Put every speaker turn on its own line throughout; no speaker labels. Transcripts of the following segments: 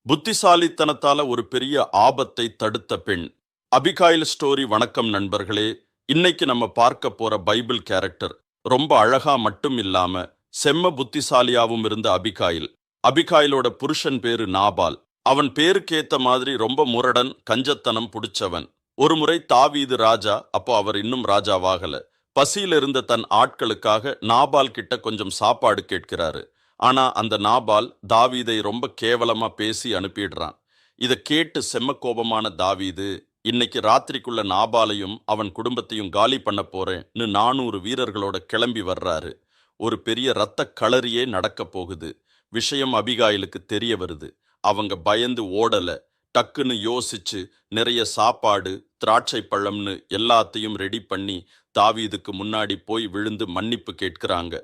புத்திசாலித்தனத்தால ஒரு பெரிய ஆபத்தை தடுத்த பெண். Abigail story. வணக்கம் நண்பர்களே. இன்னைக்கு நம்ம பார்க்க போற பைபிள் கேரக்டர் ரொம்ப அழகா மட்டும் இல்லாம செம்ம புத்திசாலியாவும் இருந்த அபிகாயில். அபிகாயிலோட புருஷன் பேரு நாபால். அவன் பேருக்கேத்த மாதிரி ரொம்ப முரடன், கஞ்சத்தனம் புடிச்சவன். ஒருமுறை தாவீது ராஜா, அப்போ அவர் இன்னும் ராஜாவாகல, பசியில இருந்த தன் ஆட்களுக்காக நாபால் கிட்ட கொஞ்சம் சாப்பாடு கேட்கிறாரு. ஆனா அந்த நாபால் தாவீதை ரொம்ப கேவலமா பேசி அனுப்பிடுறான். இத கேட்டு செம்ம கோபமான தாவீது, இன்னைக்கு ராத்திரிக்குள்ள நாபாலையும் அவன் குடும்பத்தையும் காலி பண்ண போறேன்னு 400 வீரர்களோட கிளம்பி வர்றாரு. ஒரு பெரிய இரத்த களரியே நடக்க போகுது. விஷயம் அபிகாயிலுக்கு தெரிய வருது. அவங்க பயந்து ஓடல. டக்குன்னு யோசிச்சு நிறைய சாப்பாடு, திராட்சை பழம்னு எல்லாத்தையும் ரெடி பண்ணி தாவீதுக்கு முன்னாடி போய் விழுந்து மன்னிப்பு கேட்கிறாங்க.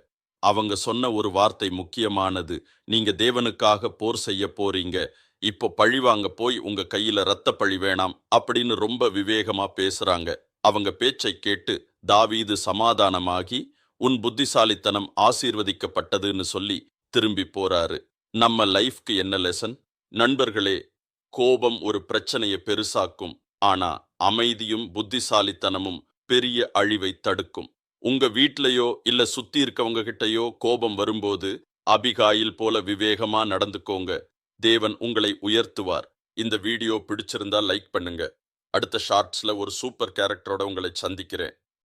அவங்க சொன்ன ஒரு வார்த்தை முக்கியமானது. நீங்க தேவனுக்காக போர் செய்ய போறீங்க, இப்போ பழிவாங்க போய் உங்க கையில இரத்த பழி வேணாம் அப்படின்னு ரொம்ப விவேகமா பேசுறாங்க. அவங்க பேச்சை கேட்டு தாவீது சமாதானமாகி, உன் புத்திசாலித்தனம் ஆசீர்வதிக்கப்பட்டதுன்னு சொல்லி திரும்பி போறாரு. நம்ம லைஃப்க்கு என்ன லெசன்? நண்பர்களே, கோபம் ஒரு பிரச்சனையை பெருசாக்கும். ஆனா அமைதியும் புத்திசாலித்தனமும் பெரிய அழிவை தடுக்கும். உங்க வீட்லயோ இல்ல சுத்தி இருக்கவங்க கிட்டயோ கோபம் வரும்போது அபிகாயில் போல விவேகமா நடந்துக்கோங்க. தேவன் உங்களை உயர்த்துவார். இந்த வீடியோ பிடிச்சிருந்தா லைக் பண்ணுங்க. அடுத்த ஷார்ட்ஸ்ல ஒரு சூப்பர் கேரக்டரோட உங்களை சந்திக்கிறேன்.